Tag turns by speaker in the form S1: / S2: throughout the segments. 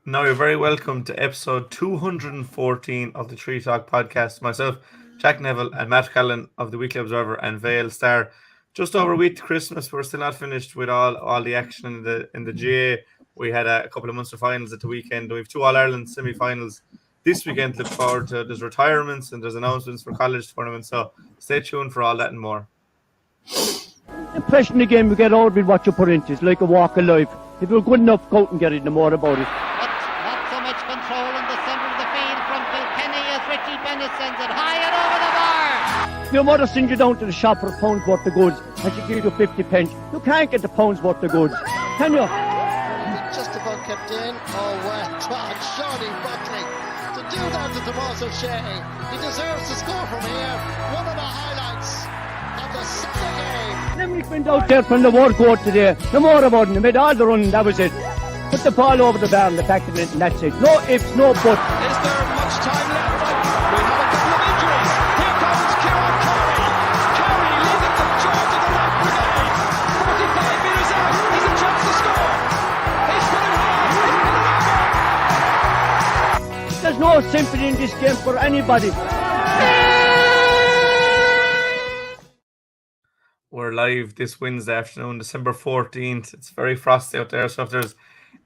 S1: Now you're very welcome to episode 214 of the Tree Talk podcast. Myself, Jack Neville, and Matt Callan of the Weekly Observer and Vale Star. Just over a week to Christmas, we're still not finished with all the action in the GAA. We had a couple of Munster finals at the weekend. We have two All Ireland semi-finals this weekend. Look forward to. There's retirements and there's announcements for college tournaments. So stay tuned for all that and more.
S2: The impression again we get out with what you put into it's like a walk of life. If you're good enough, go out and get it, no more about it.
S3: Not so much control in the centre of the field from Kilkenny as Richie Bennett sends it high and over the bar.
S2: Your mother sends you down to the shop for a pound's worth of goods and she gives you 50 pence. You can't get the pound's worth of goods, can you?
S4: Just about kept in. Oh, well done, Shawnee Buckley. To do that to Tomás O'Shea, he deserves to score from here. One of the highlights of the summer game.
S2: Limerick went out there from the word go today. No more about it. They made all the running, that was it. Put the ball over the bar and the back of it, and that's it. No ifs, no buts.
S5: Is there much time left? We have a couple of injuries. Here comes Kieran Curry. Curry leading the charge of the right brigade. 45 metres out. He's a chance to score. He's put it hard.
S2: There's no sympathy in this game for anybody.
S1: We're live this Wednesday afternoon, December 14th. It's very frosty out there, so if there's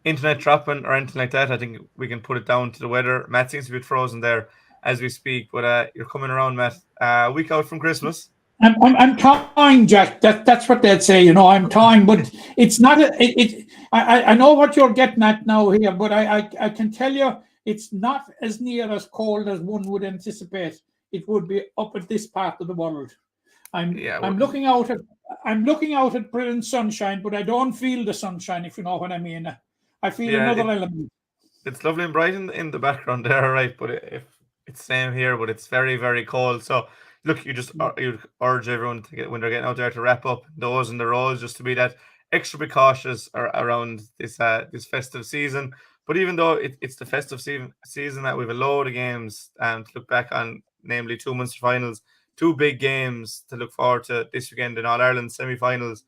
S1: internet dropping or anything like that, I think we can put it down to the weather. Matt seems to be frozen there as we speak, but you're coming around, Matt. A week out from Christmas.
S6: I'm toying, Jack. That's what they'd say, I'm toying, but it's not. I know what you're getting at now here, but I can tell you it's not as near as cold as one would anticipate it would be up at this part of the world. I'm looking out at brilliant sunshine, but I don't feel the sunshine, if you know what I mean. I feel another element.
S1: It's lovely and bright in the background there, right? But it's same here, but it's very, very cold. So look, you urge everyone to get when they're getting out there to wrap up those and the rows, just to be that extra precautious around this festive season. But even though it's the festive season that we have a load of games to look back on, namely two Munster finals, two big games to look forward to this weekend in All Ireland semi-finals.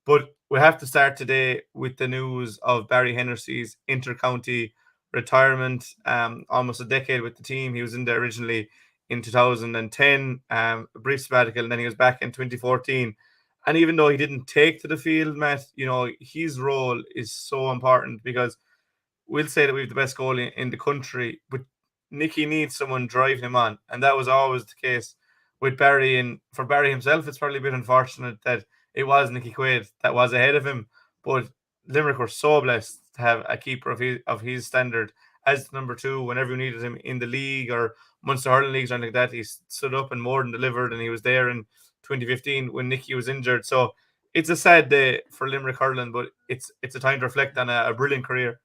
S1: But we have to start today with the news of Barry Hennessy's inter-county retirement. Almost a decade with the team. He was in there originally in 2010, a brief sabbatical, and then he was back in 2014. And even though he didn't take to the field, Matt, his role is so important, because we'll say that we have the best goalie in the country, but Nicky needs someone driving him on. And that was always the case with Barry. And for Barry himself, it's probably a bit unfortunate that it was Nicky Quaid that was ahead of him. But Limerick were so blessed to have a keeper of his standard as number two whenever you needed him in the league or Munster hurling leagues or anything like that. He stood up and more than delivered, and he was there in 2015 when Nicky was injured. So it's a sad day for Limerick hurling, but it's a time to reflect on a brilliant career.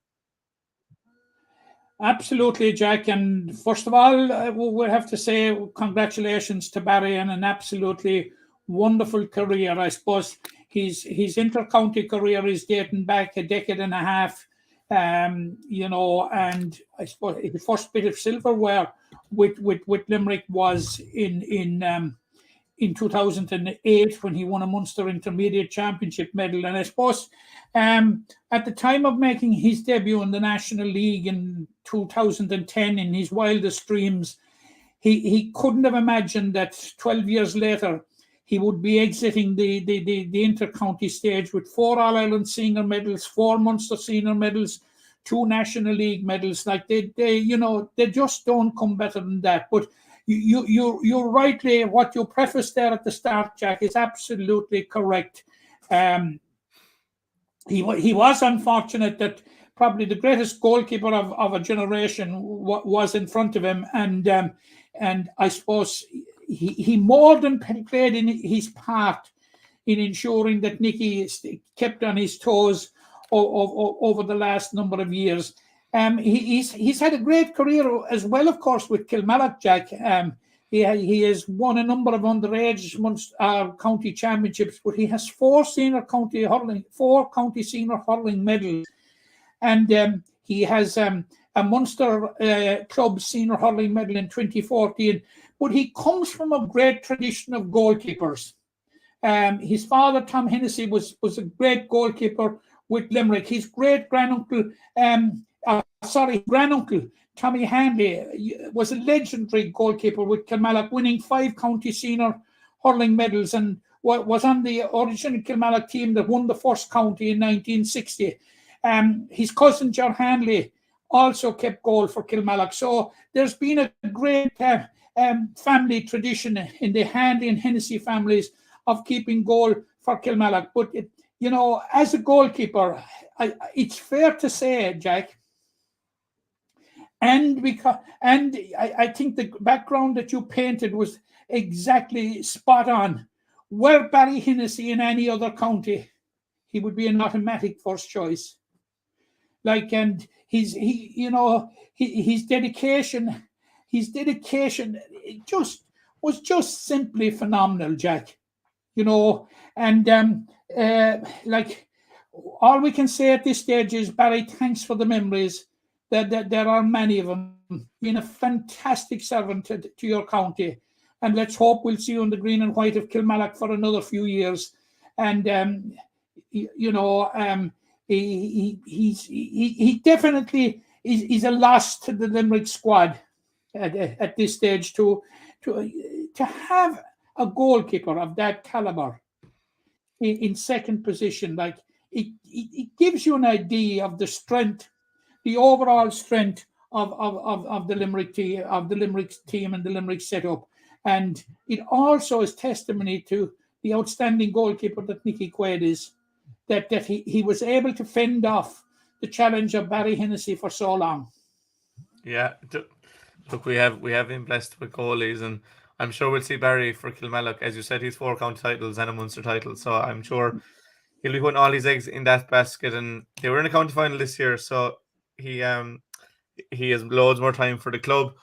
S6: Absolutely, Jack. And first of all, we'll have to say congratulations to Barry on an absolutely wonderful career. I suppose his inter-county career is dating back a decade and a half, and I suppose the first bit of silverware with Limerick was in 2008 when he won a Munster Intermediate Championship medal. And I suppose at the time of making his debut in the National League in 2010, in his wildest dreams, he couldn't have imagined that 12 years later he would be exiting the inter-county stage with 4 All-Ireland senior medals, 4 Munster senior medals, 2 National League medals. Like they just don't come better than that. But you're rightly, what you prefaced there at the start, Jack, is absolutely correct. He was unfortunate that probably the greatest goalkeeper of a generation was in front of him, and I suppose he more than played in his part in ensuring that Nicky kept on his toes over the last number of years. He's had a great career as well, of course, with Kilmallock, Jack. He has won a number of underage county championships, but he has 4 county senior hurling medals, and he has a Munster club senior hurling medal in 2014. But he comes from a great tradition of goalkeepers. His father, Tom Hennessy, was a great goalkeeper with Limerick. His great granduncle, granduncle, Tommy Hanley, was a legendary goalkeeper with Kilmallock, winning 5 county senior hurling medals, and was on the original Kilmallock team that won the first county in 1960. His cousin John Hanley also kept goal for Kilmallock. So there's been a great family tradition in the Hanley and Hennessy families of keeping goal for Kilmallock. But as a goalkeeper, it's fair to say, Jack, and I think the background that you painted was exactly spot on. Were Barry Hennessy in any other county, he would be an automatic first choice. And his dedication was just simply phenomenal, Jack. And all we can say at this stage is, Barry, thanks for the memories. That there are many of them. Being a fantastic servant to your county, and let's hope we'll see you in the green and white of Kilmallock for another few years. And he definitely is a loss to the Limerick squad at this stage to have a goalkeeper of that caliber in second position. It gives you an idea of the strength, the overall strength of the Limerick team, and the Limerick setup. And it also is testimony to the outstanding goalkeeper that Nicky Quaid is, that he was able to fend off the challenge of Barry Hennessy for so long.
S1: Yeah, look, we have been blessed with goalies, and I'm sure we'll see Barry for Kilmallock. As you said, he's 4 county titles and a Munster title, so I'm sure he'll be putting all his eggs in that basket. And they were in a county final this year, so he has loads more time for the club.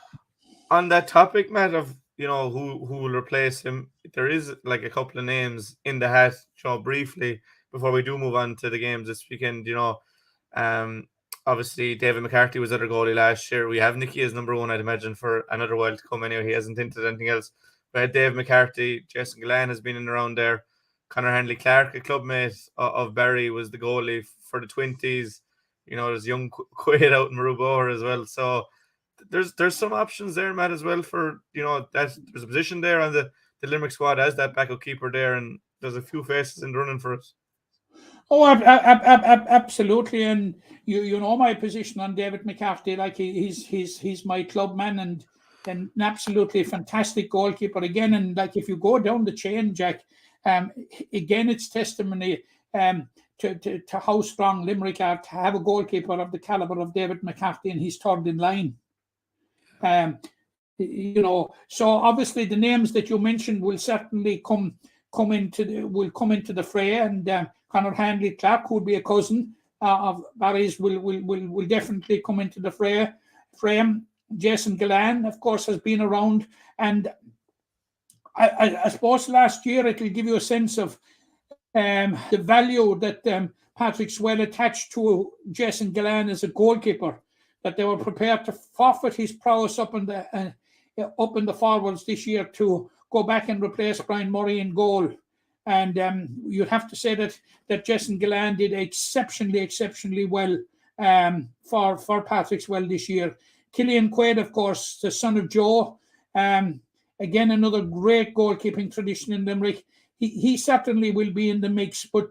S1: On that topic, Matt, of who will replace him, there is a couple of names in the hat, briefly before we do move on to the games this weekend. Obviously David McCarthy was other goalie last year. We have Nicky as number 1, I'd imagine, for another while to come anyway. He hasn't hinted anything else. We had Dave McCarthy. Jason Gillan has been in around there. Conor Hanley Clark, a clubmate of Barry, was the goalie for the 20s. There's young Quaid out in Maruboer as well. So there's some options there, Matt, as well for, that there's a position there on the Limerick squad as that backup keeper there, and there's a few faces in the running for us.
S6: Oh, absolutely. And you know my position on David McCarthy. He's my club man and an absolutely fantastic goalkeeper again. And if you go down the chain, Jack, again, it's testimony to how strong Limerick are to have a goalkeeper of the caliber of David McCarthy, and he's third in line. So obviously the names that you mentioned will certainly come into the fray, and Conor Hanley Clark, who would be a cousin of Barry's, will definitely come into the fray. Jason Gillan, of course, has been around, and I suppose last year it'll give you a sense of the value that Patrick Swell attached to Jason Gillan as a goalkeeper, that they were prepared to forfeit his prowess up in the forwards this year to go back and replace Brian Murray in goal. And you'd have to say that Jason Gillan did exceptionally well for Patrick Swell this year. Killian Quaid, of course, the son of Joe, again, another great goalkeeping tradition in Limerick. He certainly will be in the mix, but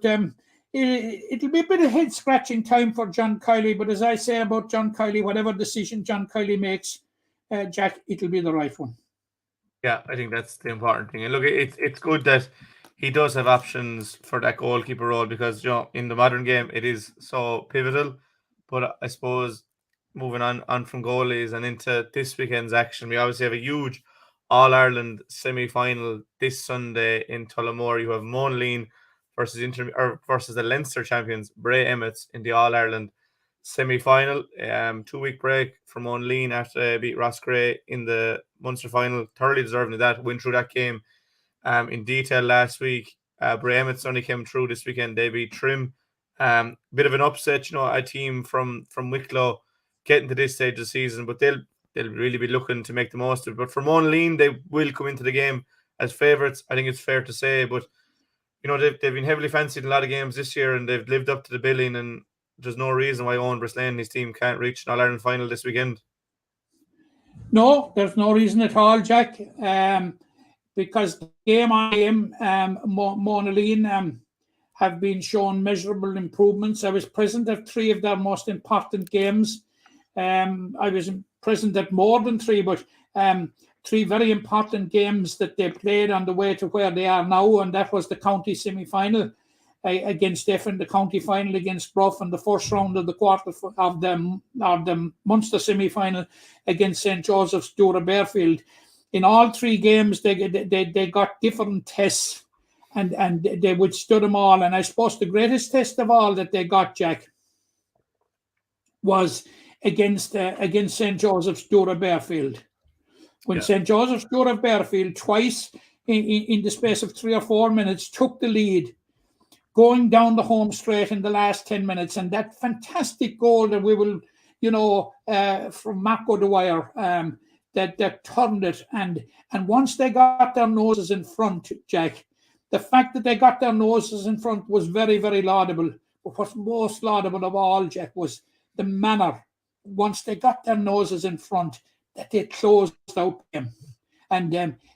S6: it'll be a bit of head-scratching time for John Kiley. But as I say about John Kiley, whatever decision John Kiley makes, Jack, it'll be the right one.
S1: Yeah, I think that's the important thing. And look, it's good that he does have options for that goalkeeper role, because in the modern game it is so pivotal. But I suppose moving on from goalies and into this weekend's action, we obviously have a huge All-Ireland semi-final this Sunday in Tullamore. You have Monaleen versus the Leinster champions Bray Emmets in the All-Ireland semi-final. 2-week break for Monaleen after they beat Roscrea in the Munster final. Thoroughly deserving of that. Went through that game in detail last week. Bray Emmets only came through this weekend. They beat Trim. Bit of an upset, a team from Wicklow getting to this stage of the season, but they'll really be looking to make the most of it. But for Monaleen, they will come into the game as favourites. I think it's fair to say, but they've been heavily fancied in a lot of games this year, and they've lived up to the billing. And there's no reason why Owen Breslan and his team can't reach an All-Ireland final this weekend.
S6: No, there's no reason at all, Jack. Because game on game, Monaleen have been shown measurable improvements. I was present at 3 of their most important games. I was present at more than 3, but 3 very important games that they played on the way to where they are now, and that was the county semi-final against Effin, the county final against Bruff, and the first round of the quarter of the Munster semi-final against St. Joseph's Dura Bearfield. In all 3 games, they got different tests, and they withstood them all. And I suppose the greatest test of all that they got, Jack, was against St. Joseph's Dura Bearfield. When St. Joseph's Dura Bearfield twice in the space of 3 or 4 minutes took the lead, going down the home straight in the last 10 minutes, and that fantastic goal that we will, from Marco Dwyer, that turned it. And once they got their noses in front, Jack, the fact that they got their noses in front was very, very laudable. But what's most laudable of all, Jack, was the manner, once they got their noses in front, that they closed out them. And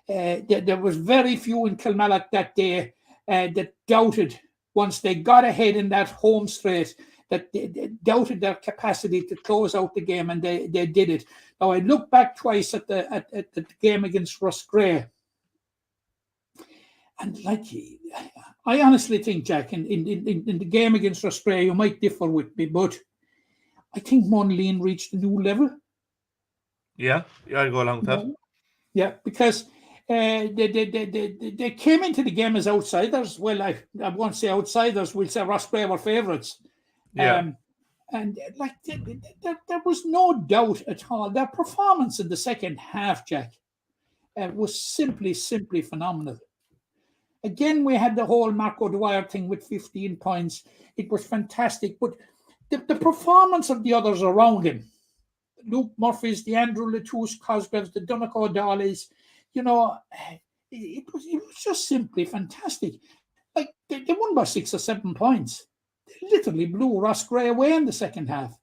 S6: there was very few in Kilmallock that day that doubted, once they got ahead in that home straight, that they doubted their capacity to close out the game, and they did it. Now, I look back twice at the game against Roscrea, and I honestly think, Jack, in the game against Roscrea, you might differ with me, but I think Monaleen reached a new level.
S1: Yeah, I'd go along with that.
S6: Yeah, because they came into the game as outsiders. Well, I won't say outsiders. We'll say Roscrea were favourites.
S1: Yeah.
S6: And there was no doubt at all. Their performance in the second half, Jack, was simply phenomenal. Again, we had the whole Marco Dwyer thing with 15 points. It was fantastic. But the performance of the others around him, Luke Murphy's, the Andrew Latouche Cosgraves, the Donegal O'Dollies, it was just simply fantastic. Like, they won by 6 or 7 points. They literally blew Roscrea away in the second half.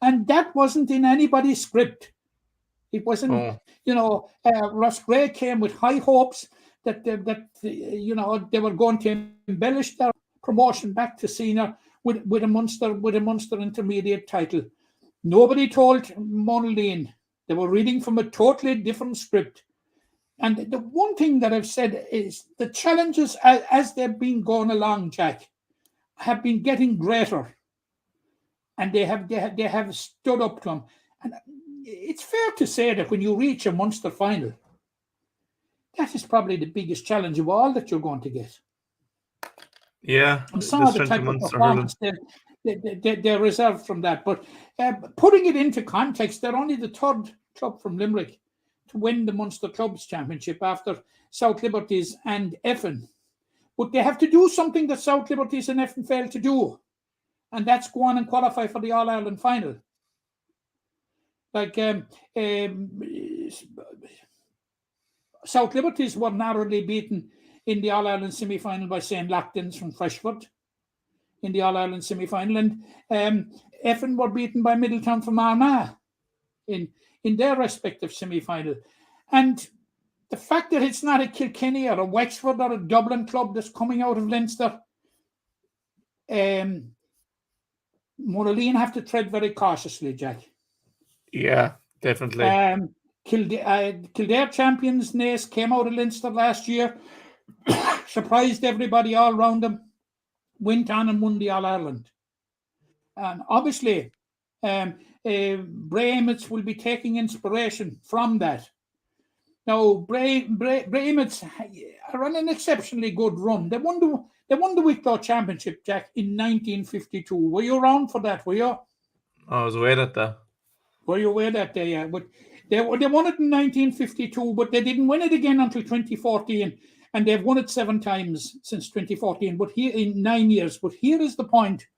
S6: And that wasn't in anybody's script. It wasn't, Roscrea came with high hopes that they were going to embellish their promotion back to senior with a Munster intermediate title. Nobody told Monaleen. They were reading from a totally different script. And the one thing that I've said is the challenges as they've been going along, Jack, have been getting greater. And they have stood up to them. And it's fair to say that when you reach a Munster final, that is probably the biggest challenge of all that you're going to get.
S1: Yeah.
S6: And some of the type of performance they're reserved from that. But putting it into context, they're only the 3rd club from Limerick to win the Munster Clubs Championship after South Liberties and Effin. But they have to do something that South Liberties and Effin failed to do. And that's go on and qualify for the All-Ireland final. Like South Liberties were narrowly beaten in the All-Ireland semi-final by St. Lachtan's from Freshford in the All-Ireland semi-final. And Effin were beaten by Middletown from Armagh in their respective semi-final. And the fact that it's not a Kilkenny or a Wexford or a Dublin club that's coming out of Leinster, Monaleen have to tread very cautiously, Jack.
S1: Yeah, definitely.
S6: Kildare champions, Naas, came out of Leinster last year, surprised everybody all around them, went on and won the All-Ireland. And obviously, Bray Emmets will be taking inspiration from that. Now, Bray Emmets are on an exceptionally good run. They won the Wicklow Championship, Jack, in 1952. Were you around for that? Were you?
S1: I was away at that.
S6: Were you away that day? Yeah, but they won it in 1952, but they didn't win it again until 2014, and they've won it 7 times since 2014. But here in 9 years. But here is the point.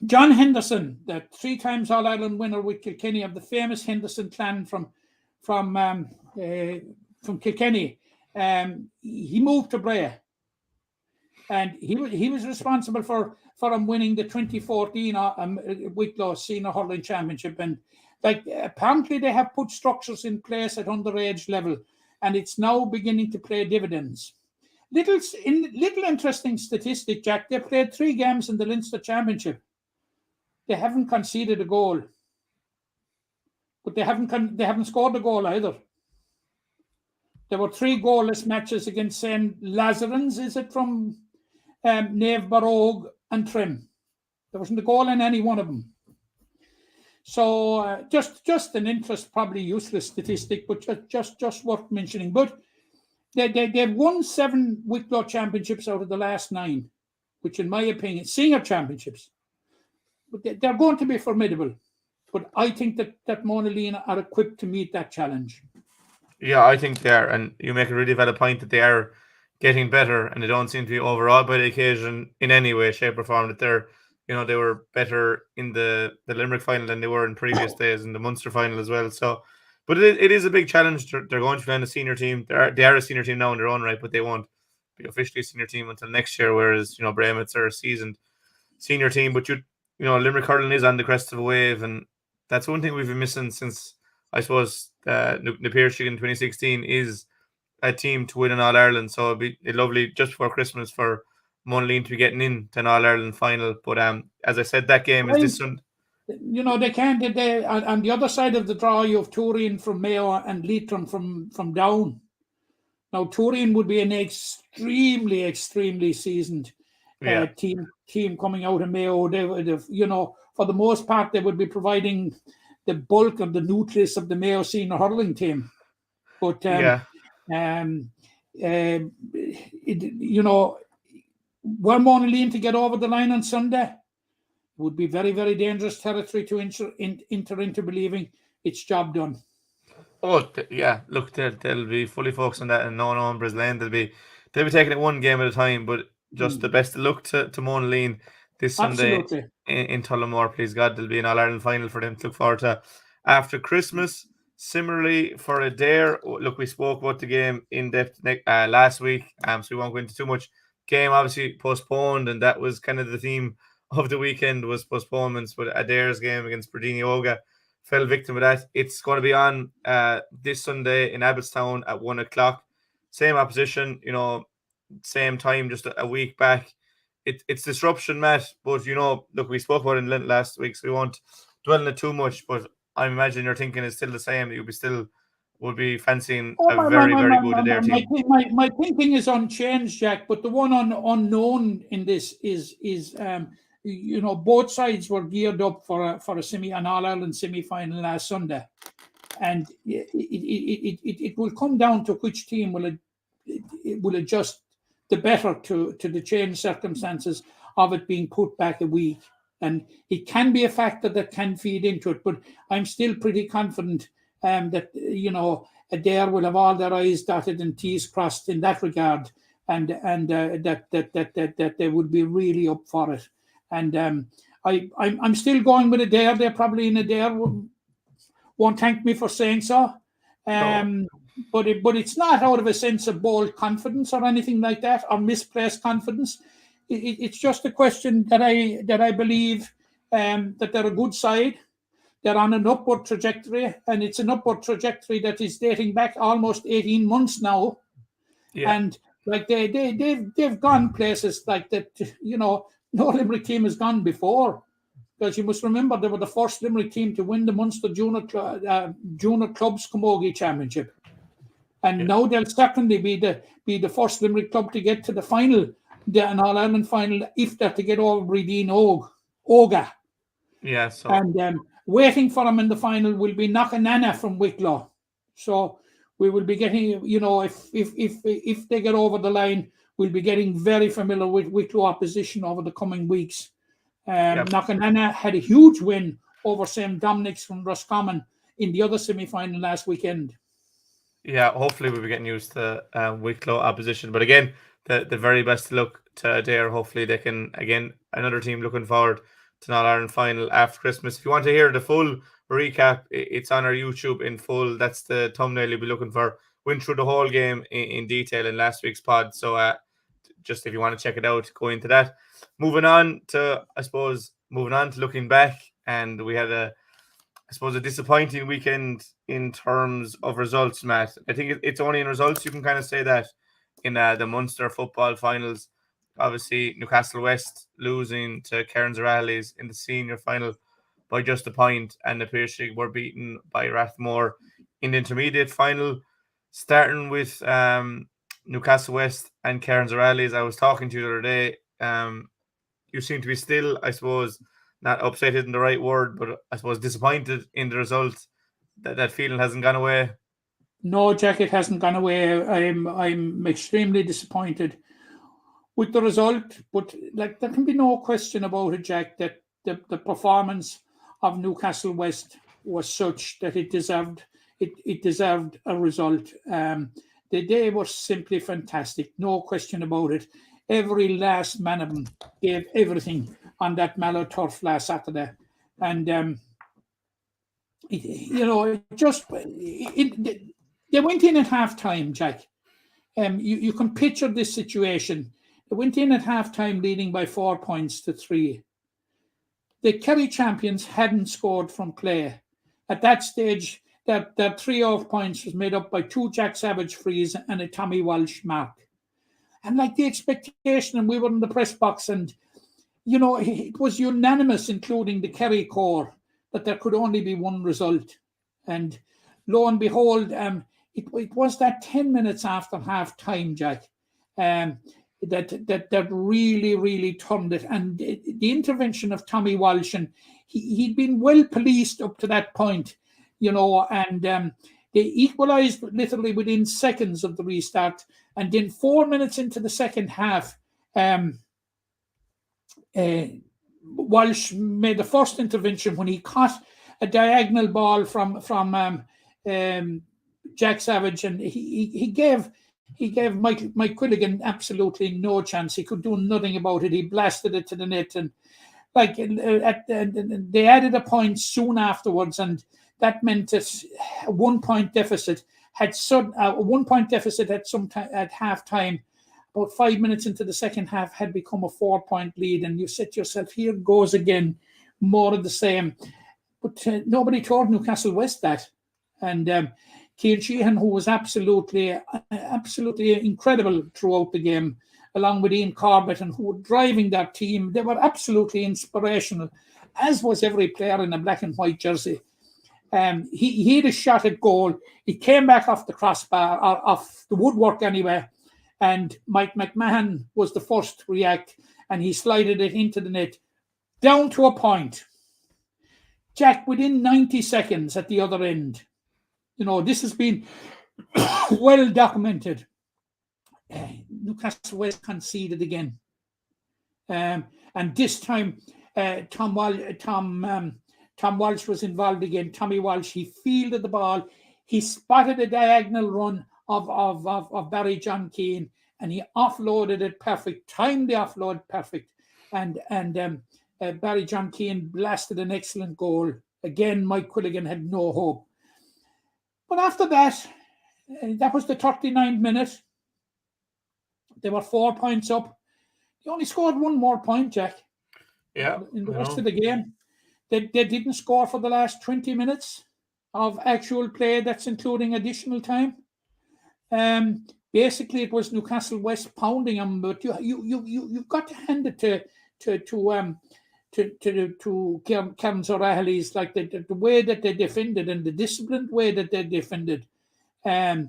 S6: John Henderson, the 3 times All-Ireland winner with Kilkenny, of the famous Henderson clan from Kilkenny, he moved to Bray, and he was responsible for for him winning the 2014 Wicklow Senior Hurling Championship. And like apparently they have put structures in place at underage level, and it's now beginning to pay dividends. Little interesting statistic, Jack. They played 3 games in the Leinster Championship. They haven't conceded a goal, but they haven't scored a goal either. There were 3 goalless matches against St. Lazarans, is it, from Nave Barogue and Trim. There wasn't a goal in any one of them. So just an probably useless statistic, but just worth mentioning. But they've won 7 Wicklow championships out of the last 9, which in my opinion, senior championships. But they're going to be formidable. But I think that Monaleen are equipped to meet that challenge.
S1: Yeah, I think they are. And you make a really valid point that they are getting better, and they don't seem to be overawed by the occasion in any way, shape or form. That they were better in the Limerick final than they were in previous days, in the Munster final as well. So, but it is a big challenge. They're going to land a senior team. They are a senior team now in their own right, but they won't be officially a senior team until next year. Whereas Bray Emmets are a seasoned senior team. But Limerick hurling is on the crest of a wave, and that's one thing we've been missing since, I suppose, the Piarsaigh in 2016 is a team to win an All-Ireland. So it'd be lovely just before Christmas for Monaleen to be getting into an All-Ireland final. But as I said, that game is this Sunday.
S6: They can't. On the other side of the draw, you have Turin from Mayo and Leitrim from Down. Now, Turin would be an extremely, extremely seasoned team coming out of Mayo. They would, for the most part, they would be providing the bulk of the nucleus of the Mayo senior hurling team. But were Monaleen to get over the line on Sunday, would be very, very dangerous territory to enter into believing it's job done.
S1: Oh, yeah. Look, they'll be fully focused on that, and no Umbra's Lane. They'll be taking it one game at a time, but just the best of luck to Monaleen this Sunday in Tullamore. Please God, there'll be an All-Ireland final for them to look forward to after Christmas. Similarly, for Adare, look, we spoke about the game in depth last week, so we won't go into too much. Game obviously postponed, and that was kind of the theme of the weekend, was postponements. But Adare's game against Bradini Oga fell victim of that. It's going to be on this Sunday in Abbottstown at 1 o'clock. Same opposition, same time, just a week back. It's disruption, Matt, but look, we spoke about it in last week, so we won't dwell on it too much. But I imagine your thinking is still the same. You would be fancying a very good Adare team.
S6: My thinking is unchanged, Jack. But the one unknown in this is both sides were geared up for an All-Ireland semi-final last Sunday, and it will come down to which team will adjust the better to the changed circumstances of it being put back a week. And it can be a factor that can feed into it, but I'm still pretty confident that Adare will have all their I's dotted and T's crossed in that regard, and that they would be really up for it. And I'm still going with Adare. They're probably in Adare. Won't thank me for saying so. But it's not out of a sense of bold confidence or anything like that, or misplaced confidence. It's just a question that I believe that they're a good side. They're on an upward trajectory, and it's an upward trajectory that is dating back almost 18 months now. Yeah. And like they've gone places like that. No Limerick team has gone before, because you must remember they were the first Limerick team to win the Munster Junior Clubs Camogie Championship, and now they'll certainly be the first Limerick club to get to the final, an All-Ireland final, if they're to get over Bradini Oga.
S1: Yeah. So.
S6: And waiting for them in the final will be Knockanana from Wicklow. So we will be getting, if they get over the line, we'll be getting very familiar with Wicklow opposition over the coming weeks. Knockanana had a huge win over St. Dominic's from Roscommon in the other semi-final last weekend.
S1: Yeah, hopefully we'll be getting used to Wicklow opposition. But again, the very best look to Adare. Hopefully they can, again, another team looking forward to an All-Ireland final after Christmas. If you want to hear the full recap, it's on our YouTube in full. That's the thumbnail you'll be looking for. Went through the whole game in detail in last week's pod. So just if you want to check it out, go into that. moving on to looking back, and we had a disappointing weekend in terms of results, Matt. I think it's only in results you can kind of say that in the Munster football finals. Obviously, Newcastle West losing to Kerins O'Rahilly's in the senior final by just a point, and the Piarsaigh were beaten by Rathmore in the intermediate final. Starting with Newcastle West and Kerins O'Rahilly's, I was talking to you the other day. You seem to be still, I suppose, not upset isn't the right word, but I suppose disappointed in the result. That feeling hasn't gone away.
S6: No, Jack, it hasn't gone away. I'm extremely disappointed with the result, but like there can be no question about it, Jack, that the performance of Newcastle West was such that it deserved a result. The day was simply fantastic, no question about it. Every last man of them gave everything on that Mallow turf last Saturday, and they went in at half time, Jack. You can picture this situation. They went in at half time leading by 4 points to 3. The Kerry champions hadn't scored from play. At that stage, that 3 off points was made up by 2 Jack Savage frees and a Tommy Walsh mark. And like the expectation, and we were in the press box, and it was unanimous, including the Kerry core, that there could only be one result. And lo and behold, it was that 10 minutes after half time, Jack, that really, really turned it. And the intervention of Tommy Walsh, and he'd been well policed up to that point, and they equalised literally within seconds of the restart. And then 4 minutes into the second half, Walsh made the first intervention when he caught a diagonal ball from Jack Savage, and he gave Mike Quilligan absolutely no chance. He could do nothing about it. He blasted it to the net, and they added a point soon afterwards, and that meant that a 1 point deficit at half time. About 5 minutes into the second half, had become a 4 point lead, and you said to yourself, here goes again, more of the same. But nobody told Newcastle West that. And Cian Sheehan, who was absolutely incredible throughout the game, along with Ian Corbett, and who were driving that team, they were absolutely inspirational, as was every player in a black and white jersey. He had a shot at goal. He came back off the crossbar, or off the woodwork anyway, and Mike McMahon was the first to react, and he slided it into the net, down to a point. Jack, within 90 seconds at the other end, this has been well documented. Newcastle West conceded again. And this time, Tom Walsh was involved again. Tommy Walsh, he fielded the ball. He spotted a diagonal run of Barry John Keane, and he offloaded it perfect, timed the offload perfect. And Barry John Keane blasted an excellent goal. Again, Mike Quilligan had no hope. But after that, that was the 39th minute. They were 4 points up. They only scored one more point, Jack.
S1: Yeah.
S6: In the rest of the game. They didn't score for the last 20 minutes of actual play. That's including additional time. Basically, it was Newcastle West pounding them, but you've got to hand it to Kerins O'Rahilly's, like the way that they defended and the disciplined way that they defended. They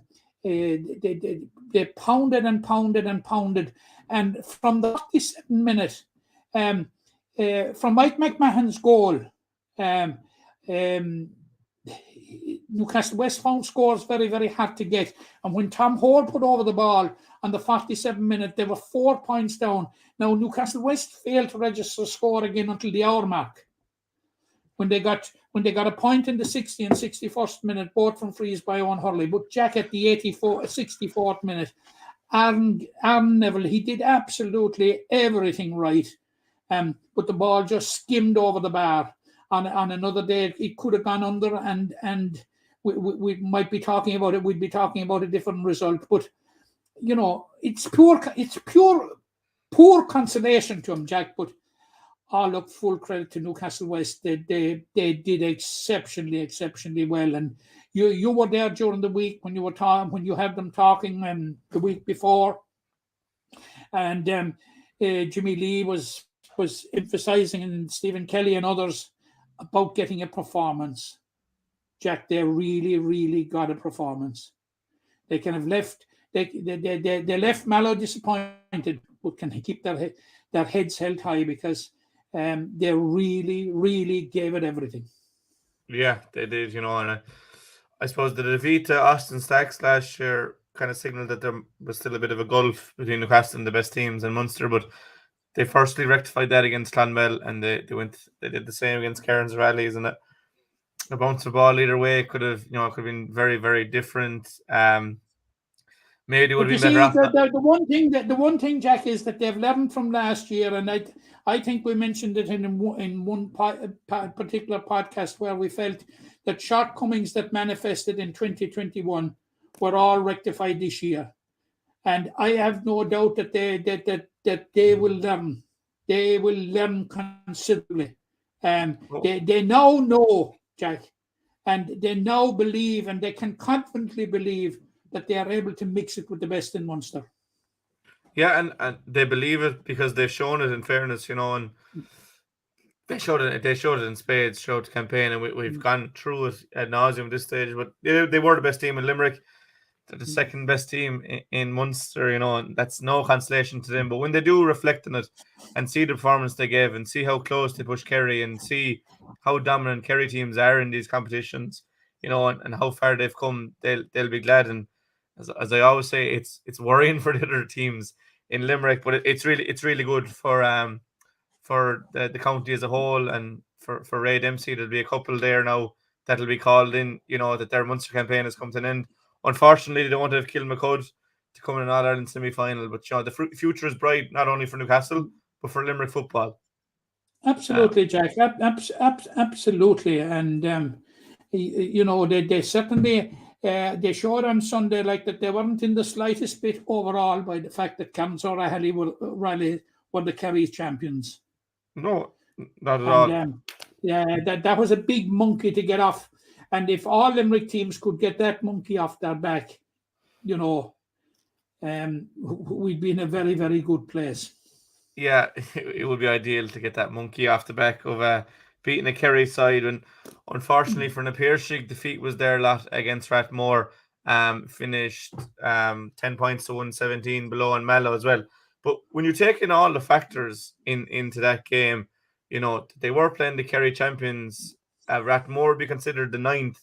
S6: pounded and pounded and pounded, and from the 47th minute, from Mike McMahon's goal, Newcastle West found scores very, very hard to get. And when Tom Hall put over the ball on the 47th minute, they were 4 points down. Now, Newcastle West failed to register a score again until the hour mark, when they got a point in the 60th and 61st minute, both from frees by Owen Hurley. But Jack, at the 64th minute, Aaron Neville, he did absolutely everything right. But the ball just skimmed over the bar. On another day, it could have gone under, and we might be talking about it. We'd be talking about a different result. But it's pure poor consolation to him, Jack, but look, full credit to Newcastle West. They did exceptionally well. And you were there during the week when you had them talking the week before. And Jimmy Lee was emphasising, and Stephen Kelly and others, about getting a performance. Jack, they really got a performance. They kind of left. They left Mallow disappointed, but can keep their heads held high because they really gave it everything.
S1: Yeah, they did, and I suppose the defeat to Austin Stacks last year kind of signalled that there was still a bit of a gulf between Newcastle and the best teams in Munster, but they firstly rectified that against Clonmel, and they did the same against Kerins O'Rahilly, and a bounce of ball either way could have been very, very different. Maybe they would have been better off.
S6: The one thing, Jack, is that they've learned from last year, and I think we mentioned it in one particular podcast where we felt that shortcomings that manifested in 2021 were all rectified this year, and I have no doubt that they will learn. They will learn considerably. They now know, Jack, and they now believe, and they can confidently believe that they are able to mix it with the best in Munster.
S1: Yeah, and they believe it because they've shown it, in fairness, and they showed it in spades, showed the campaign, and we've gone through it ad nauseum at this stage. But they were the best team in Limerick. They're the second best team in Munster, and that's no consolation to them. But when they do reflect on it and see the performance they gave and see how close they pushed Kerry and see how dominant Kerry teams are in these competitions, and how far they've come, they'll be glad. And as I always say, it's worrying for the other teams in Limerick, but it's really good for the county as a whole, and for Ray Dempsey. There'll be a couple there now that'll be called in, that their Munster campaign has come to an end. Unfortunately, they don't want to have Kilmacud to come in an All-Ireland semi-final, but the future is bright, not only for Newcastle, but for Limerick football.
S6: Absolutely, Jack. Absolutely. And, they certainly, they showed on Sunday that they weren't in the slightest bit overall by the fact that Kerins O'Rahilly were the Kerry's champions.
S1: No, not at all.
S6: That was a big monkey to get off. And if all Limerick teams could get that monkey off their back, we'd be in a very, very good place.
S1: Yeah, it would be ideal to get that monkey off the back of beating a Kerry side. And unfortunately for the Piarsaigh, defeat was their lot against Rathmore. Finished 10 points to 117 below on Mallow as well. But when you take in all the factors into that game, they were playing the Kerry champions. Rathmore would be considered the 9th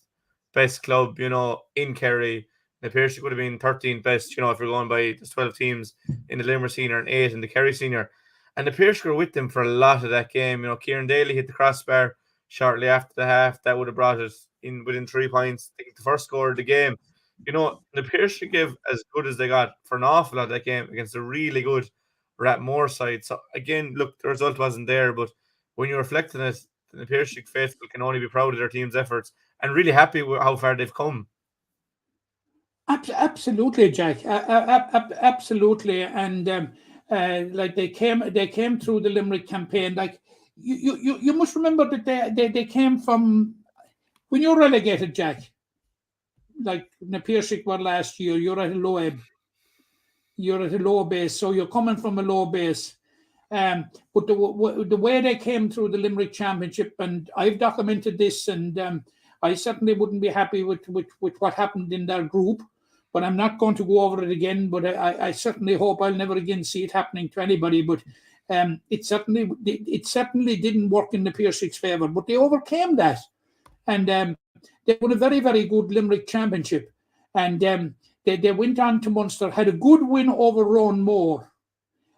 S1: best club, in Kerry. The Piarsaigh would have been 13th best, if you're going by there's 12 teams in the Limerick senior and 8 in the Kerry senior. And the Piarsaigh were with them for a lot of that game. Kieran Daly hit the crossbar shortly after the half. That would have brought it in within 3 points. I think the first score of the game. The Piarsaigh gave as good as they got for an awful lot of that game against a really good Rathmore side. So again, look, the result wasn't there, but when you reflect on it, the Piarsaigh faithful can only be proud of their team's efforts and really happy with how far they've come.
S6: Absolutely, Jack. Absolutely, and they came through the Limerick campaign. You must remember that they came from when you're relegated, Jack. Like the Piarsaigh were last year, you're at a low ebb. You're at a low base, so you're coming from a low base. But the way they came through the Limerick Championship, and I've documented this, and I certainly wouldn't be happy with what happened in their group, but I'm not going to go over it again. But I certainly hope I'll never again see it happening to anybody. But it certainly didn't work in the Piarsaigh's favour. But they overcame that, and they won a very, very good Limerick Championship, and they went on to Munster, had a good win over Rathmore,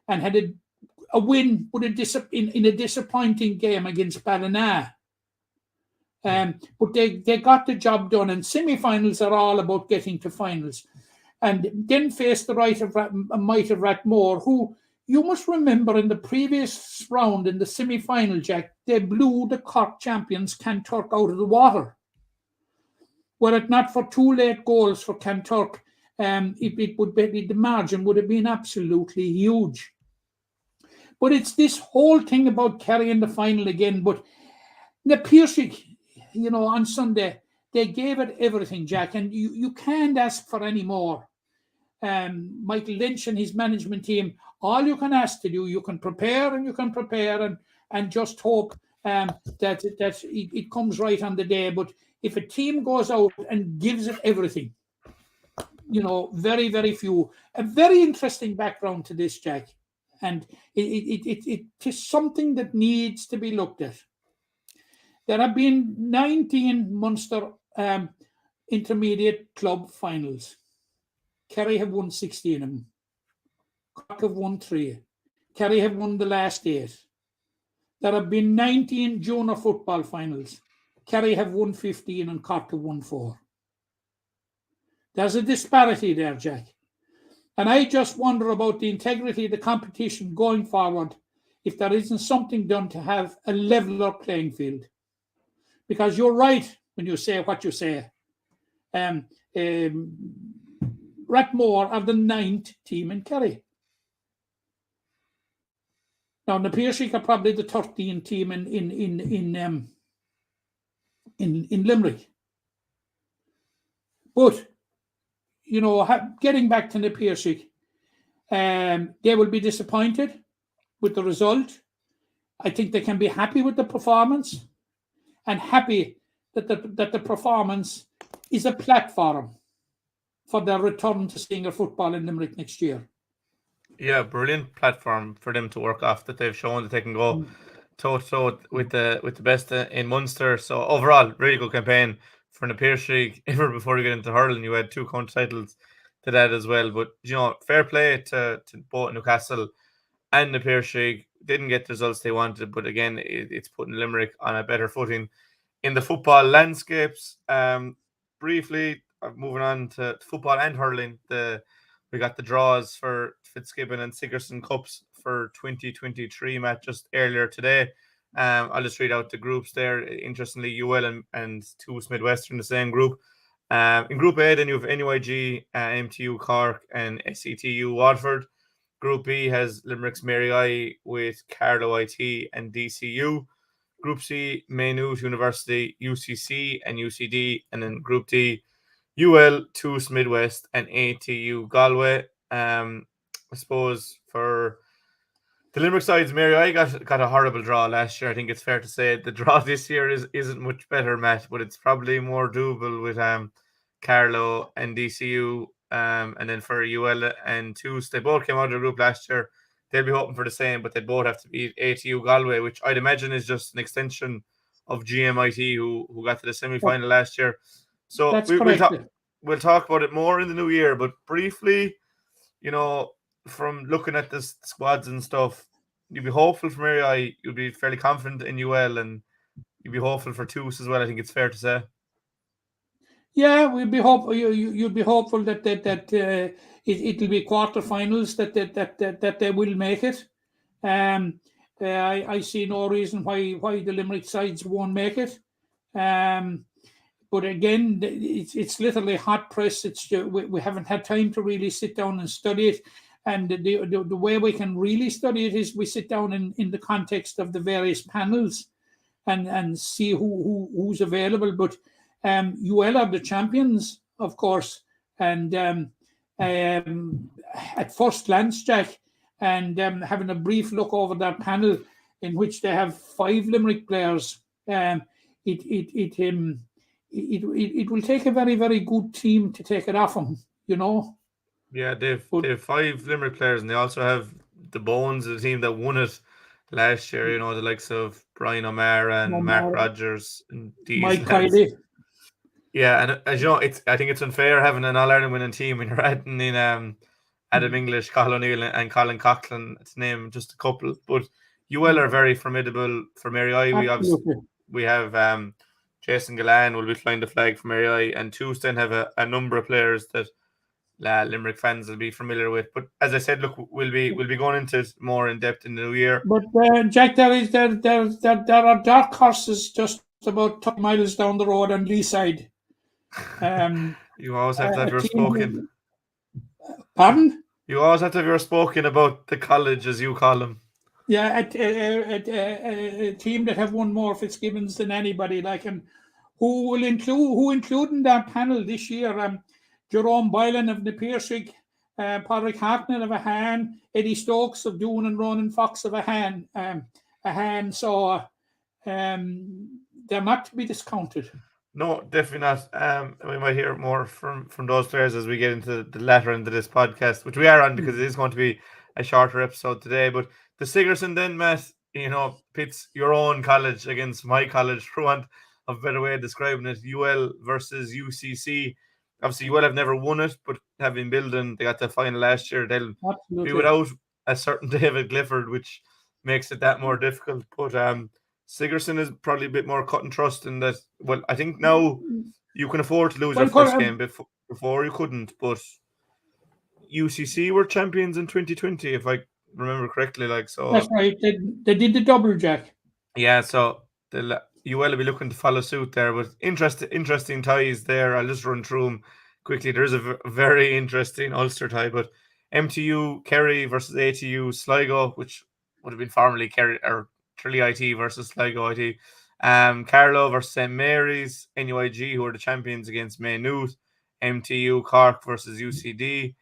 S6: and had a win in a disappointing game against Ballina. But they got the job done, and semi-finals are all about getting to finals. And then faced the might of Rathmore, who you must remember in the previous round in the semi-final, Jack, they blew the Cork champions Kanturk out of the water. Were it not for 2 late goals for Kanturk, the margin would have been absolutely huge. But it's this whole thing about Kerry in the final again. But the Piarsaigh, on Sunday, they gave it everything, Jack, and you can't ask for any more. Michael Lynch and his management team, all you can ask to do, you can prepare and just hope that it comes right on the day. But if a team goes out and gives it everything, very, very few. A very interesting background to this, Jack. And it is something that needs to be looked at. There have been 19 Munster intermediate club finals. Kerry have won 16 of them. Cork have won 3. Kerry have won the last 8. There have been 19 junior football finals. Kerry have won 15 and Cork have won 4. There's a disparity there, Jack. And I just wonder about the integrity of the competition going forward if there isn't something done to have a leveler playing field. Because you're right when you say what you say. Rathmore are the 9th team in Kerry. Now, the Piarsaigh are probably the 13th team in Limerick. But, getting back to the Piarsaigh, they will be disappointed with the result. I think they can be happy with the performance and happy that the performance is a platform for their return to senior football in Limerick next year.
S1: Yeah, brilliant platform for them to work off, that they've shown that they can go toe-to-toe with the best in Munster. So overall, really good campaign for the Piarsaigh. Even before you get into hurling, you had 2 county titles to that as well. But, fair play to both Newcastle and the Piarsaigh. Didn't get the results they wanted, but again, it's putting Limerick on a better footing in the football landscapes. Briefly, moving on to football and hurling, we got the draws for Fitzgibbon and Sigerson Cups for 2023 match just earlier today. I'll just read out the groups there. Interestingly, UL and Two Midwestern, the same group. In Group A, then you have NUIG, MTU Cork, and SETU Watford. Group B has Limerick's Mary I with Carlow IT and DCU. Group C, Maynooth University, UCC, and UCD. And then Group D, UL, Two Midwest, and ATU Galway. I suppose for the Limerick sides, Mary I got a horrible draw last year. I think it's fair to say the draw this year isn't much better, Matt, but it's probably more doable with Carlow and DCU. And then for UL and Toos, they both came out of the group last year. They'll be hoping for the same, but they both have to beat ATU Galway, which I'd imagine is just an extension of GMIT, who got to the semi-final last year. So we'll talk about it more in the new year, but briefly, from looking at the squads and stuff, you'd be hopeful for Mary I, you'd be fairly confident in UL, and you'd be hopeful for Toos as well, I think it's fair to say.
S6: Yeah, we'd be hopeful. You'd be hopeful that it'll be quarterfinals, that they will make it. I see no reason why the Limerick sides won't make it. But again, it's literally hot press. We haven't had time to really sit down and study it. And the way we can really study it is we sit down in the context of the various panels and see who's available. But UL are the champions, of course. And at first glance, Jack, and having a brief look over their panel in which they have 5 Limerick players, it will take a very, very good team to take it off them,
S1: Yeah, they've 5 Limerick players, and they also have the bones of the team that won it last year. The likes of Brian O'Mara and Mark Rogers and
S6: Mike Kiley.
S1: Yeah, and as you know, I think it's unfair having an All-Ireland winning team when you're adding in Adam English, Colin O'Neill, and Colin Coughlin, to name just a couple. But UL are very formidable for Mary I. We have Jason Gallan will be flying the flag for Mary I, and Tuesday have a number of players that Limerick fans will be familiar with. But as I said, look, we'll be going into it more in depth in the new year.
S6: But Jack, there are dark horses just about 30 miles down the road on Lee side.
S1: You always have to have your spoken.
S6: Pardon?
S1: You always have to have your spoken about the college, as you call them.
S6: Yeah, a team that have won more Fitzgibbons than anybody. Like, and who include in that panel this year? Jerome Boylan of the Piarsaigh, Padraig Hartnell of a hand, Eddie Stokes of Doon, and Ronan Fox of a hand. So they're not to be discounted.
S1: No, definitely not. We might hear more from those players as we get into the latter end of this podcast, which we are on because it is going to be a shorter episode today. But the Sigerson then, Matt, pits your own college against my college, for want of a better way of describing it. UL versus UCC. Obviously, UL have never won it, but have been building. They got the final last year. They'll be without a certain David Clifford, which makes it that more difficult. But Sigerson is probably a bit more cut and trust in that. Well, I think now you can afford to lose your first game. Before you couldn't, but UCC were champions in 2020, if I remember correctly. So
S6: that's right. They did the double, Jack.
S1: Yeah, so the UL will be looking to follow suit there. But interesting ties there. I'll just run through them quickly. There's a very interesting Ulster tie, but MTU Kerry versus ATU Sligo, which would have been formerly Kerry or Tralee IT versus Sligo IT. Carlow versus St Mary's, NUIG, who are the champions against Maynooth. MTU Cork versus UCD.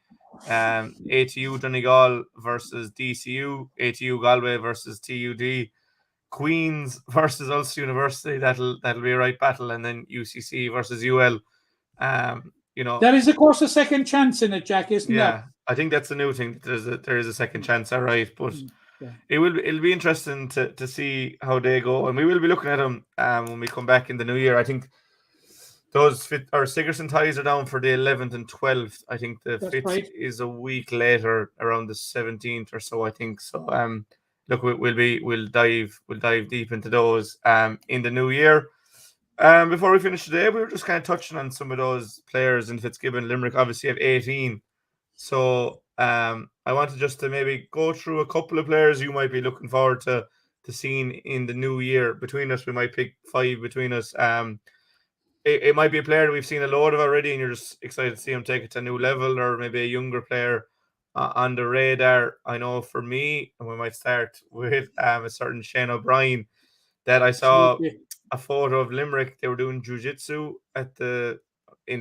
S1: ATU Donegal versus DCU. ATU Galway versus TUD. Queens versus Ulster University. That'll be a right battle, and then UCC versus UL.
S6: There is, of course, a second chance in it, Jack, isn't there?
S1: Yeah, I think that's the new thing. There is a second chance, all right, but it'll be interesting to see how they go, and we will be looking at them when we come back in the new year. I think those Sigerson ties are down for the 11th and 12th. I think the 5th is a week later, around the 17th or so. I think so. Look, we'll dive deep into those in the new year. Before we finish today, we were just kind of touching on some of those players in Fitzgibbon. Limerick obviously have 18. So I wanted just to maybe go through a couple of players you might be looking forward to seeing in the new year. Between us, we might pick 5 between us. It might be a player that we've seen a load of already, and you're just excited to see him take it to a new level, or maybe a younger player on the radar. I know for me, and we might start with a certain Shane O'Brien that I saw a photo of Limerick. They were doing jiu-jitsu in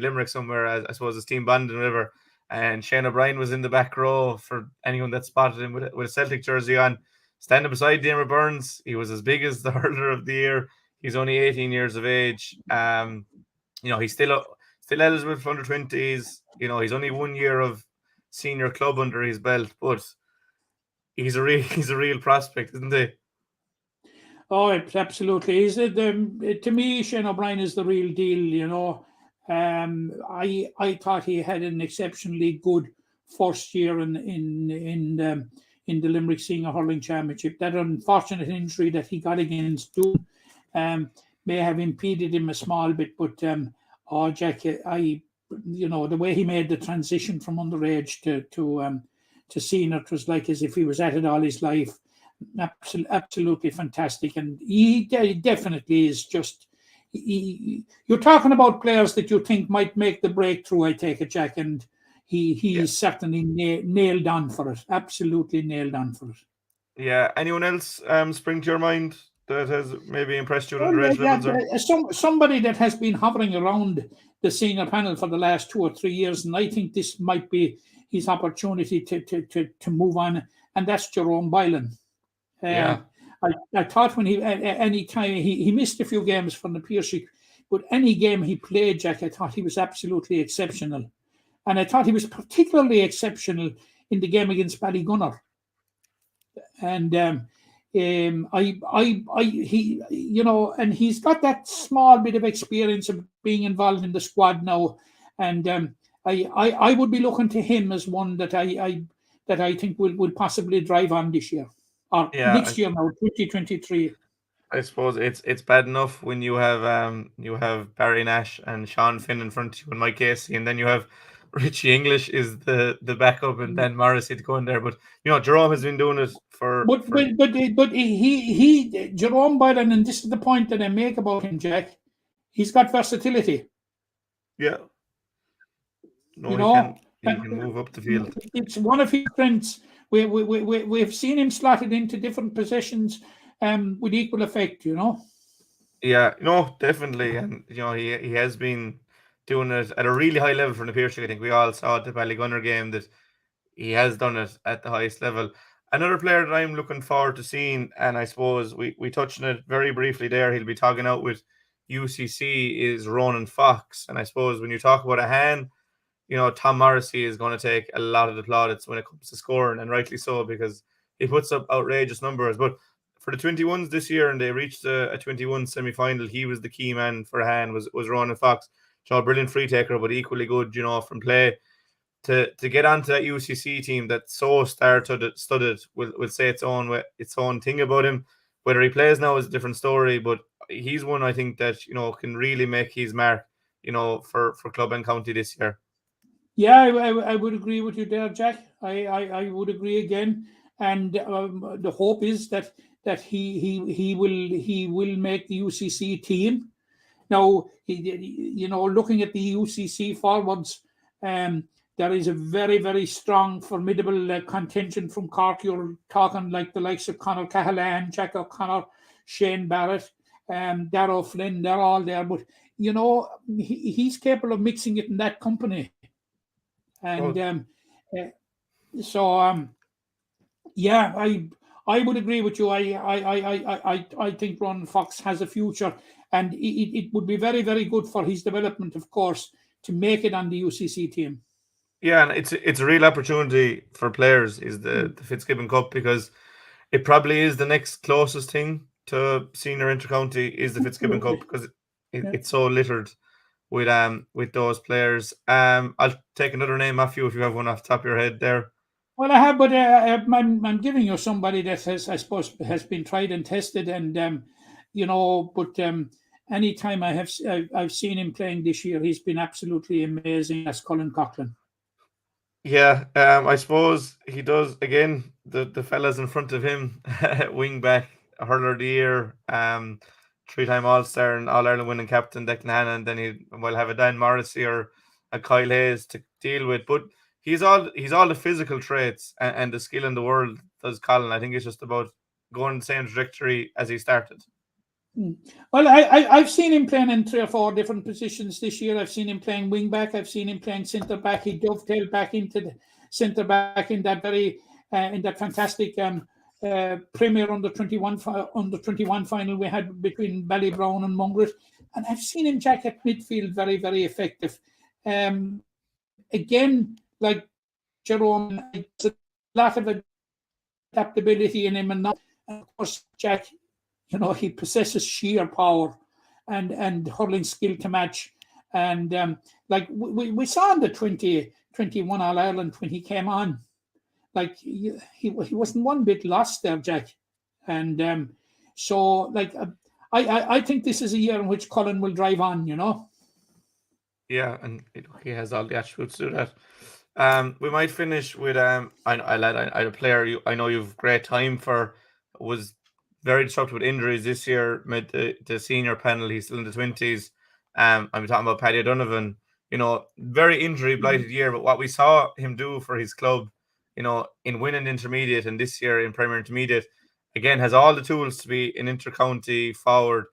S1: Limerick somewhere, I suppose it's team bonding or whatever. And Shane O'Brien was in the back row for anyone that spotted him with a Celtic jersey on, standing beside Damer Burns. He was as big as the hurler of the year. He's only 18 years of age. He's still eligible for under 20s. He's only 1 year of senior club under his belt, but he's a real prospect, isn't he?
S6: Oh, absolutely. To me, Shane O'Brien is the real deal. I thought he had an exceptionally good first year in the Limerick Senior Hurling Championship. That unfortunate injury that he got against Doon may have impeded him a small bit, but Jack, the way he made the transition from underage to senior, it was like as if he was at it all his life. Absolutely fantastic, and he definitely is just. You're talking about players that you think might make the breakthrough, I take it, Jack, and he is certainly nailed on for it. Absolutely nailed on for it.
S1: Yeah. Anyone else spring to your mind that has maybe impressed you on the red levels?
S6: Somebody that has been hovering around the senior panel for the last 2 or 3 years, and I think this might be his opportunity to move on, and that's Jerome Boylan. I thought when any time he missed a few games from the Piarsaigh, but any game he played, Jack, I thought he was absolutely exceptional, and I thought he was particularly exceptional in the game against Ballygunner. And and he's got that small bit of experience of being involved in the squad now, and I would be looking to him as one that I think will possibly drive on this year. Or next year now, 2023.
S1: I suppose it's bad enough when you have Barry Nash and Sean Finn in front of you and Mike Casey, and then you have Richie English is the backup, and then Morrissey to go in there. But Jerome has been doing it for. But
S6: he Jerome Boylan, and this is the point that I make about him, Jack. He's got versatility.
S1: Yeah. No, he can move up the field.
S6: It's one of his strengths. we've seen him slotted into different positions with equal effect, you know.
S1: Yeah, no, definitely, and he has been doing it at a really high level from the Piarsaigh. I think we all saw at the Ballygunner game that he has done it at the highest level. Another player that I'm looking forward to seeing, and I suppose we touched on it very briefly there, he'll be talking out with UCC, is Ronan Fox. And I suppose when you talk about a hand, Tom Morrissey is going to take a lot of the plaudits when it comes to scoring, and rightly so, because he puts up outrageous numbers. But for the 21s this year, and they reached a 21 semi-final, he was the key man for a hand, was Ronan Fox. A brilliant free taker, but equally good, from play. To get onto that UCC team that's so star-studded will say its own thing about him. Whether he plays now is a different story, but he's one I think that can really make his mark, for club and county this year.
S6: Yeah, I would agree with you there, Jack. I would agree again, and the hope is that he will make the UCC team. Now, looking at the UCC forwards, there is a very, very strong, formidable contention from Cork. You're talking like the likes of Conor Cahalan, Jack O'Connor, Shane Barrett, Darrow Flynn. They're all there, but he's capable of mixing it in that company. And yeah, I would agree with you. I think Ronan Fox has a future, and it would be very, very good for his development, of course, to make it on the UCC team.
S1: Yeah, and it's a real opportunity for players, is the Fitzgibbon Cup, because it probably is the next closest thing to senior intercounty is the Fitzgibbon Cup, because it's so littered with those players. I'll take another name off you if you have one off the top of your head there.
S6: Well, I have, but I'm giving you somebody that has been tried and tested, and but anytime I've seen him playing this year, he's been absolutely amazing. That's Colin Coughlin.
S1: Yeah, I suppose he does again. The fellas in front of him, wing back, hurler of the year, 3-time All-Star and All-Ireland winning captain Declan Hannon, and then he will have a Dan Morrissey or a Kyle Hayes to deal with. But he's all the physical traits and the skill in the world, does Colin. I think it's just about going the same trajectory as he started.
S6: Well, I've seen him playing in 3 or 4 different positions this year. I've seen him playing wing back. I've seen him playing centre back. He dovetailed back into the centre back in that fantastic Premier under 21 final we had between Ballybrown and Mungret. And I've seen him, Jack, at midfield very, very effective. Again, like Jerome, there's a lot of adaptability in him, and now, of course, Jack, he possesses sheer power and hurling skill to match. And like we saw in the 2021 All Ireland when he came on, like he wasn't one bit lost there, Jack. And so like I think this is a year in which Colin will drive on,
S1: Yeah, and he has all the attributes to do that. We might finish with I a player I know you've great time for, was very disrupted with injuries this year, made the senior panel. He's still in the 20s. I'm talking about Paddy O'Donovan. Very injury blighted year, but what we saw him do for his club, in winning intermediate and this year in Premier Intermediate, again has all the tools to be an intercounty forward,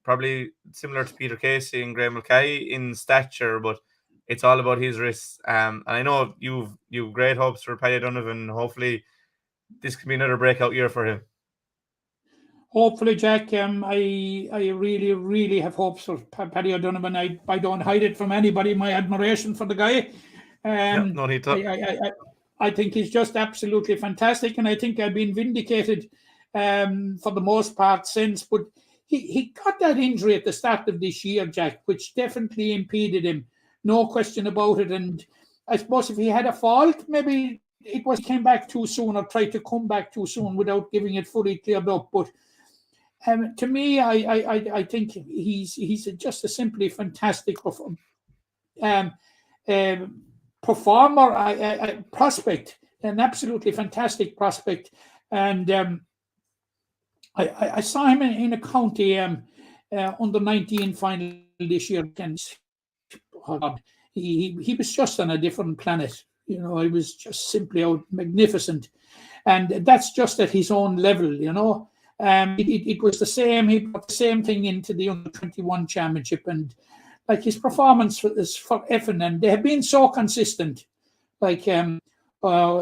S1: probably similar to Peter Casey and Graham Mulcahy in stature, but it's all about his wrists. And I know you've great hopes for Paddy O'Donovan. Hopefully, this could be another breakout year for him.
S6: Hopefully, Jack. I really, really have hopes for Paddy O'Donovan. I don't hide it from anybody, my admiration for the guy.
S1: No need to.
S6: I think he's just absolutely fantastic, and I think I've been vindicated for the most part since. But he got that injury at the start of this year, Jack, which definitely impeded him. No question about it. And I suppose if he had a fault, maybe it was he came back too soon or tried to come back too soon without giving it fully cleared up. But to me, I think he's just a simply fantastic performer, a prospect, an absolutely fantastic prospect. And I saw him in a county under 19 final this year. And he was just on a different planet. You know, he was just simply out magnificent. And that's just at his own level, you know. It was the same. He brought the same thing into the under-21 championship, and like his performance is for effing, and they have been so consistent. Like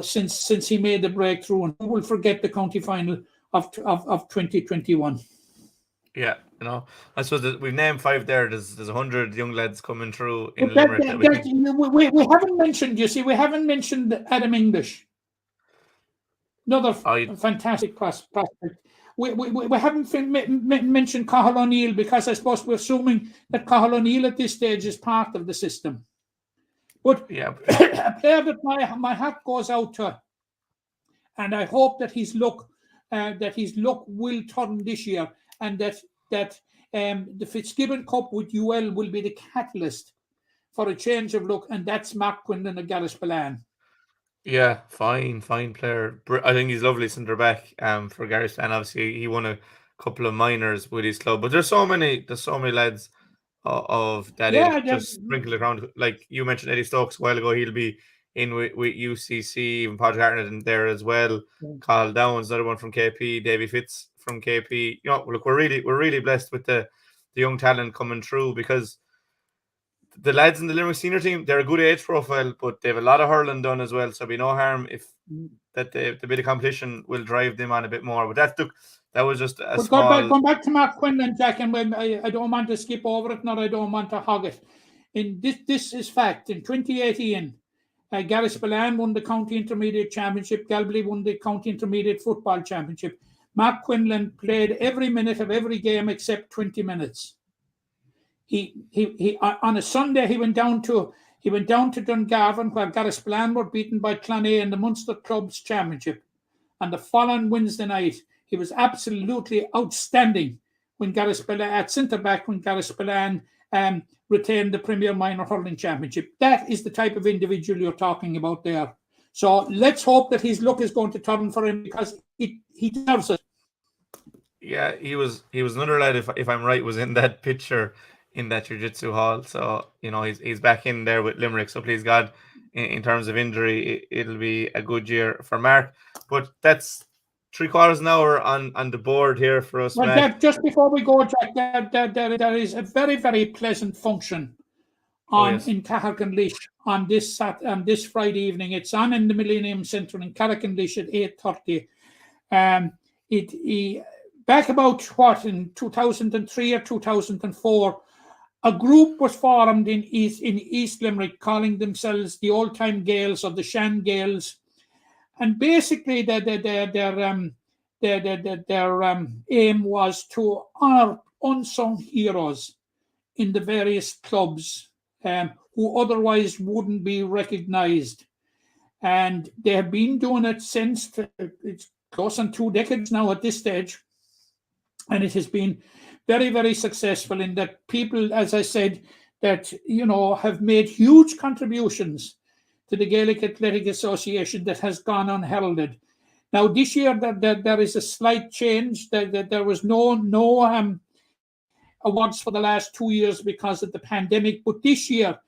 S6: since he made the breakthrough, and who will forget the county final of 2021?
S1: Yeah, you know, I suppose that we've named 5 there. There's 100 young lads coming through in
S6: But
S1: Limerick.
S6: we haven't mentioned. You see, we haven't mentioned Adam English. Another fantastic prospect. We haven't mentioned Cathal O'Neill, because I suppose we're assuming that Cathal O'Neill at this stage is part of the system. But
S1: yeah,
S6: a player that my hat goes out to, and I hope that his luck will turn this year, and that the Fitzgibbon Cup with UL will be the catalyst for a change of look, and that's Mark Quinlan of Garryspillane.
S1: Yeah, fine player. I think he's lovely centre back for Garryspillane. Obviously, he won a couple of minors with his club, but there's so many lads of that age just sprinkled around. Like you mentioned, Eddie Stokes a while ago. He'll be in with UCC, even Patrick Hartnett in there as well. Carl Downs, another one from KP. Davy Fitz from KP. You know, look, we're really blessed with the young talent coming through, because the lads in the Limerick senior team, they're a good age profile, but they have a lot of hurling done as well. So it'll be no harm if that the bit of competition will drive them on a bit more. But that was just a small.
S6: Going back to Mark Quinlan, Jack, and when I don't want to skip over it, nor I don't want to hog it. In this is fact. In 2018, Garryspillane won the county intermediate championship. Galway won the county intermediate football championship. Mark Quinlan played every minute of every game except 20 minutes. He on a Sunday he went down to Dungarvan, where Garryspillane were beaten by Clonea in the Munster Clubs Championship. And the following Wednesday night, he was absolutely outstanding when Garryspillane at centre back when Garryspillane retained the Premier Minor Hurling Championship. That is the type of individual you're talking about there. So let's hope that his luck is going to turn for him, because he deserves it.
S1: Yeah, he was another lad, if I'm right, was in that picture in that jiu-jitsu hall. So, you know, he's back in there with Limerick. So please God, in terms of injury, it'll be a good year for Mark. But that's 3/4 an hour on the board here for us.
S6: Well, Dave, just before we go, Jack, there is a very, very pleasant function in Carrick-on-Leash on this Friday evening. It's on in the Millennium Centre in Carrick-on-Leash at 8:30. Back about in 2003 or 2004, a group was formed in East Limerick, calling themselves the Old Time Gaels or the Shan Gaels, and basically their aim was to honour unsung heroes in the various clubs who otherwise wouldn't be recognised, and they have been doing it since it's close on 2 decades now at this stage. And it has been very, very successful in that people, as I said, that, you know, have made huge contributions to the Gaelic Athletic Association that has gone unheralded. Now, this year, there is a slight change. There was no awards for the last 2 years because of the pandemic. But this year,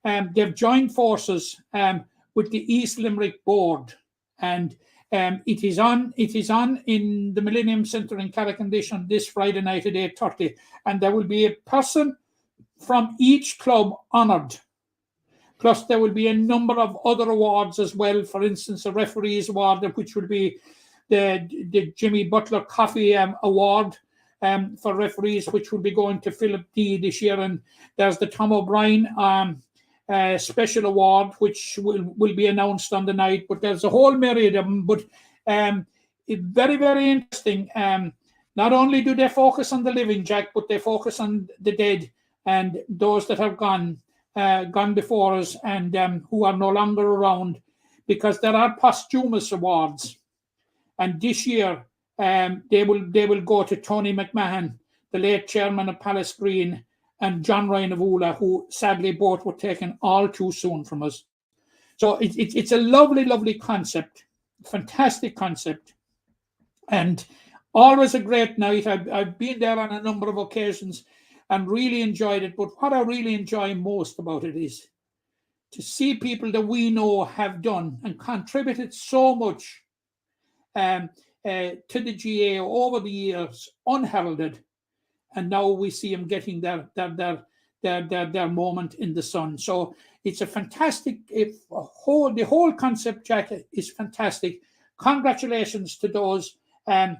S6: they've joined forces with the East Limerick Board. And it is on in the Millennium Centre in Carrick-on-Leash on this Friday night at 8:30, and there will be a person from each club honoured. Plus, there will be a number of other awards as well. For instance, a referee's award, which will be the Jimmy Butler Coffee Award for referees, which will be going to Philip D this year, and there's the Tom O'Brien special award, which will be announced on the night. But there's a whole myriad of them. But it's very, very interesting. Not only do they focus on the living, Jack, but they focus on the dead and those that have gone before us and who are no longer around, because there are posthumous awards. And this year they will go to Tony McMahon, the late chairman of Palace Green, and John Ryan of Ula, who sadly both were taken all too soon from us. So it's a lovely, lovely concept, fantastic concept, and always a great night. I've been there on a number of occasions and really enjoyed it. But what I really enjoy most about it is to see people that we know have done and contributed so much to the GAA over the years, unheralded, and now we see them getting their moment in the sun. So it's a fantastic. The whole concept, Jack, is fantastic. Congratulations to those that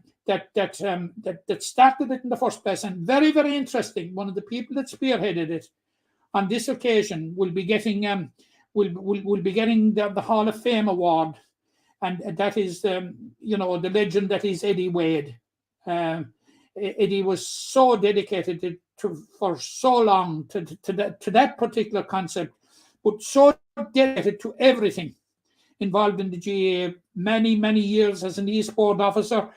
S6: started it in the first place, and very, very interesting. One of the people that spearheaded it on this occasion will be getting the Hall of Fame award, and that is the legend that is Eddie Wade. Eddie was so dedicated for so long to that particular concept, but so dedicated to everything involved in the GAA. Many years as an e-sport officer,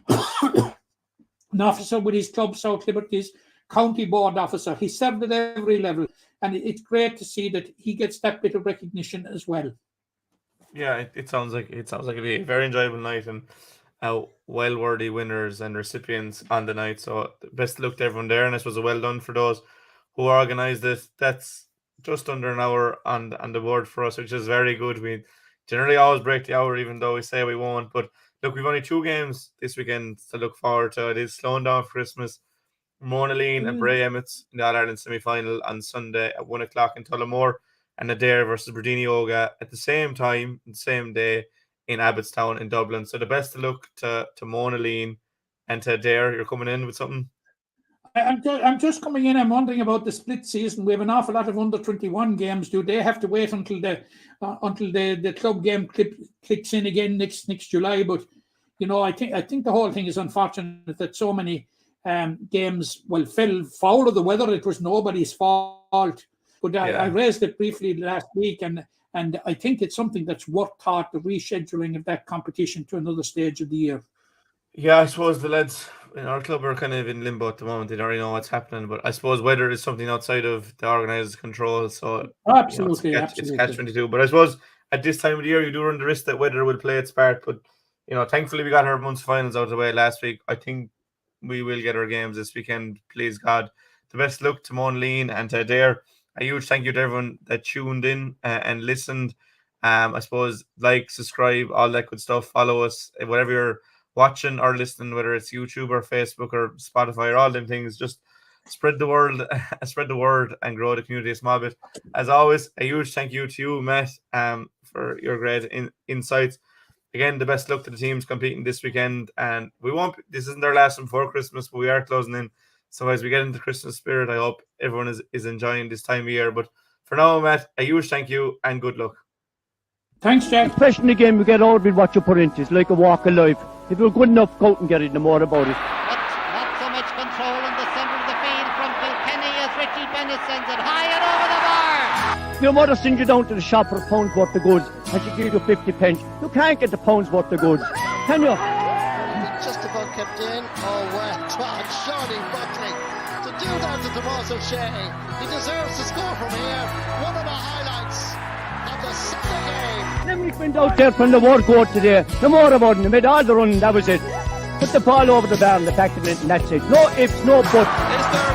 S6: an officer with his club South Liberties, county board officer. He served at every level, and it's great to see that he gets that bit of recognition as well.
S1: Yeah, it sounds like it'll be a very enjoyable night, and well-worthy winners and recipients on the night. So best of luck to everyone there, and I suppose well done for those who organised this. That's just under an hour on the board for us, which is very good. We generally always break the hour, even though we say we won't. But look, we've only 2 games this weekend to look forward to. It is slowing down for Christmas. Monaleen and Bray Emmets in the All-Ireland semi-final on Sunday at 1 o'clock in Tullamore, and Adare versus Berdini Yoga at the same time, the same day in Abbottstown in Dublin. So the best of luck to Monaleen and to Adare. You're coming in with something?
S6: I'm just coming in. I'm wondering about the split season. We have an awful lot of under-21 games. Do they have to wait until the club game clicks in again next July? But I think the whole thing is unfortunate that so many games fell foul of the weather. It was nobody's fault. But I raised it briefly last week, and I think it's something that's worth thought, the rescheduling of that competition to another stage of the year.
S1: Yeah, I suppose the lads in our club are kind of in limbo at the moment. They don't really know what's happening, but I suppose weather is something outside of the organised control. So
S6: absolutely,
S1: it's catch-22. But I suppose at this time of the year, you do run the risk that weather will play its part. But thankfully we got our Munster finals out of the way last week. I think we will get our games this weekend, please God. The best luck to Monaleen and to Adare. A huge thank you to everyone that tuned in and listened. I suppose like, subscribe, all that good stuff. Follow us, whatever you're watching or listening, whether it's YouTube or Facebook or Spotify or all them things. Just spread the word and grow the community a small bit. As always, a huge thank you to you, Matt, for your great insights. Again, the best luck to the teams competing this weekend, and this isn't our last one before Christmas, but we are closing in. So as we get into Christmas spirit, I hope everyone is enjoying this time of year. But for now, Matt, a huge thank you and good luck.
S6: Thanks, Jack.
S2: Especially in the game, you get out with what you put into. It's like a walk of life. If you're good enough, go out and get it, no more about it.
S3: Not so much control in the centre of the field from Kilkenny as Richie Bennett sends it high and over the bar.
S2: Your mother sends you down to the shop for a pound's worth of goods, and she gives you 50 pence. You can't get the pound's worth of goods, can you?
S4: Just about kept in. Oh, well done, Johnny Buckley. To do that to Tomas O'Shea, he deserves to score from here. One of the highlights of the Sunday game.
S2: Limerick went out there from the word court today. No more about it. They made all the running, that was it. Put the ball over the bar and the back of it, and that's it. No ifs, no buts.
S5: Is there